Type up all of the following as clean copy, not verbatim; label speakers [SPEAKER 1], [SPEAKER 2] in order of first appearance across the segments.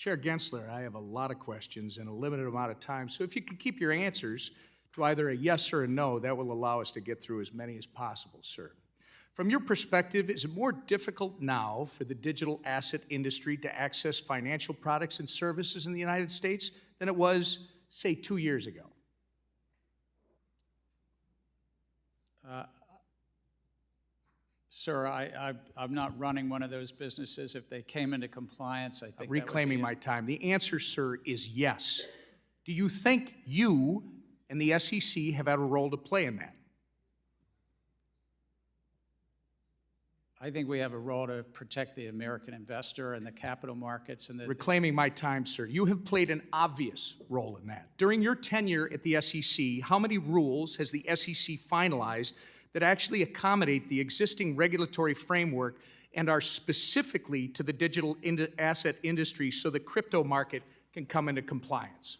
[SPEAKER 1] Chair Gensler, I have a lot of questions in a limited amount of time, so if you could keep your answers to either a yes or a no, that will allow us to get through as many as possible, sir. From your perspective, is it more difficult now for the digital asset industry to access financial products and services in the United States than it was, say, 2 years ago?
[SPEAKER 2] Sir, I'm not running one of those businesses. If they came into compliance, I think
[SPEAKER 1] Reclaiming my time. The answer, sir, is yes. Do you think you and the SEC have had a role to play in that?
[SPEAKER 2] I think we have a role to protect the American investor and the capital markets. And
[SPEAKER 1] Reclaiming my time, sir. You have played an obvious role in that. During your tenure at the SEC, how many rules has the SEC finalized that actually accommodate the existing regulatory framework and are specifically to the digital asset industry so the crypto market can come into compliance?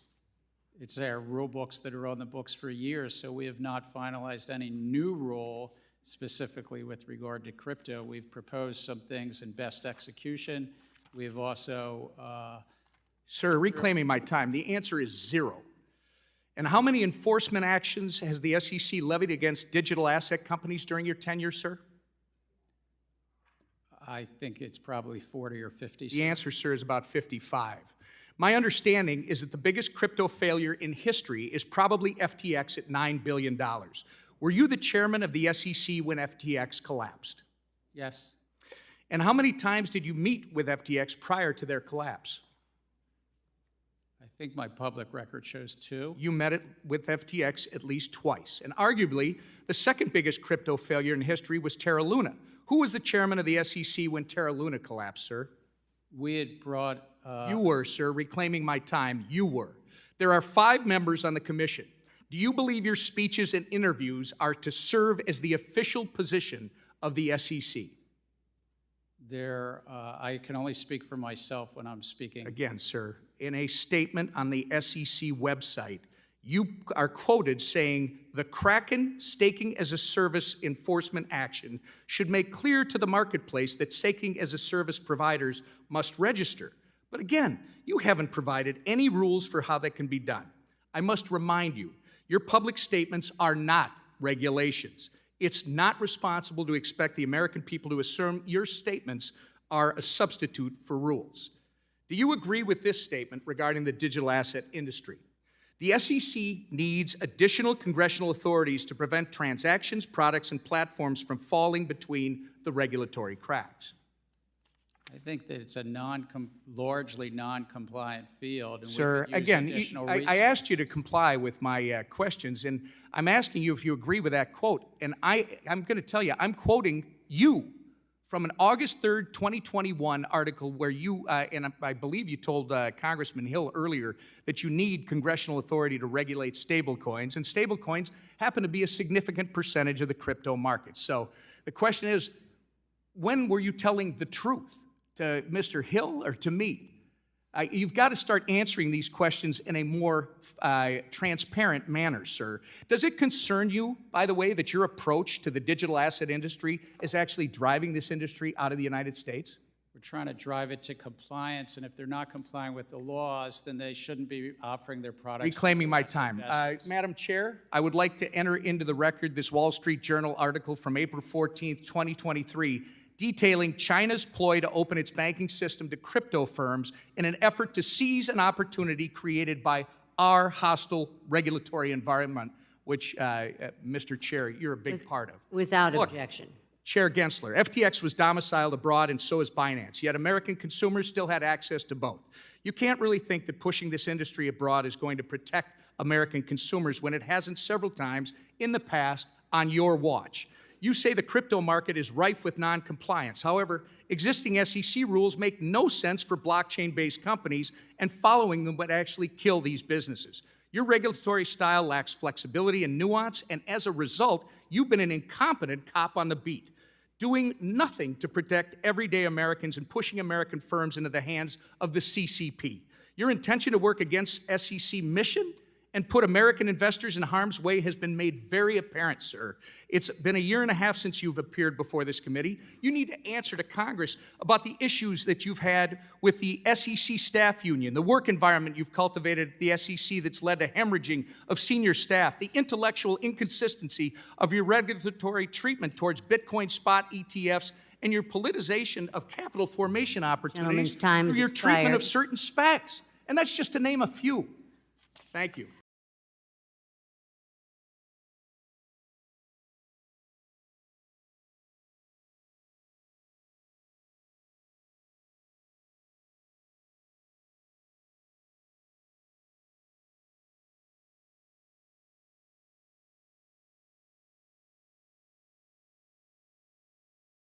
[SPEAKER 2] It's our rule books that are on the books for years, so we have not finalized any new rule specifically with regard to crypto. We've proposed some things in best execution. We've also...
[SPEAKER 1] Sir, reclaiming my time, the answer is 0. And how many enforcement actions has the SEC levied against digital asset companies during your tenure, sir?
[SPEAKER 2] I think it's probably 40 or 50.
[SPEAKER 1] The answer, sir, is about 55. My understanding is that the biggest crypto failure in history is probably FTX at $9 billion. Were you the chairman of the SEC when FTX collapsed?
[SPEAKER 2] Yes.
[SPEAKER 1] And how many times did you meet with FTX prior to their collapse?
[SPEAKER 2] I think my public record shows 2.
[SPEAKER 1] You met it with FTX at least twice. And arguably, the second biggest crypto failure in history was Terra Luna. Who was the chairman of the SEC when Terra Luna collapsed, sir?
[SPEAKER 2] We had brought...
[SPEAKER 1] You were, sir. Reclaiming my time, you were. There are 5 members on the commission. Do you believe your speeches and interviews are to serve as the official position of the SEC?
[SPEAKER 2] I can only speak for myself when I'm speaking.
[SPEAKER 1] Again, sir, in a statement on the SEC website, you are quoted saying, "The Kraken staking as a service enforcement action should make clear to the marketplace that staking as a service providers must register." But again, you haven't provided any rules for how that can be done. I must remind you, your public statements are not regulations. It's not responsible to expect the American people to assume your statements are a substitute for rules. Do you agree with this statement regarding the digital asset industry? The SEC needs additional congressional authorities to prevent transactions, products, and platforms from falling between the regulatory cracks.
[SPEAKER 2] I think that it's a largely non-compliant field. And
[SPEAKER 1] Sir, again, I asked you to comply with my questions, and I'm asking you if you agree with that quote. And I'm going to tell you, I'm quoting you from an August 3rd, 2021 article where you, and I believe you told Congressman Hill earlier that you need congressional authority to regulate stablecoins, and stablecoins happen to be a significant percentage of the crypto market. So the question is, when were you telling the truth? To Mr. Hill or to me? You've got to start answering these questions in a more transparent manner, sir. Does it concern you, by the way, that your approach to the digital asset industry is actually driving this industry out of the United States?
[SPEAKER 2] We're trying to drive it to compliance, and if they're not complying with the laws, then they shouldn't be offering their products.
[SPEAKER 1] Reclaiming my time. Madam Chair, I would like to enter into the record this Wall Street Journal article from April 14th, 2023, detailing China's ploy to open its banking system to crypto firms in an effort to seize an opportunity created by our hostile regulatory environment, which, Mr. Chair, you're a big part of.
[SPEAKER 3] Without objection.
[SPEAKER 1] Chair Gensler, FTX was domiciled abroad and so is Binance, yet American consumers still had access to both. You can't really think that pushing this industry abroad is going to protect American consumers when it hasn't several times in the past on your watch. You say the crypto market is rife with non-compliance. However, existing SEC rules make no sense for blockchain-based companies, and following them would actually kill these businesses. Your regulatory style lacks flexibility and nuance, and as a result, you've been an incompetent cop on the beat, doing nothing to protect everyday Americans and pushing American firms into the hands of the CCP. Your intention to work against SEC mission and put American investors in harm's way has been made very apparent, sir. It's been a year and a half since you've appeared before this committee. You need to answer to Congress about the issues that you've had with the SEC staff union, the work environment you've cultivated at the SEC that's led to hemorrhaging of senior staff, the intellectual inconsistency of your regulatory treatment towards Bitcoin spot ETFs, and your politicization of capital formation opportunities
[SPEAKER 3] Gentleman's time
[SPEAKER 1] through your
[SPEAKER 3] has
[SPEAKER 1] treatment of
[SPEAKER 3] expired.
[SPEAKER 1] certain specs. And that's just to name a few. Thank you.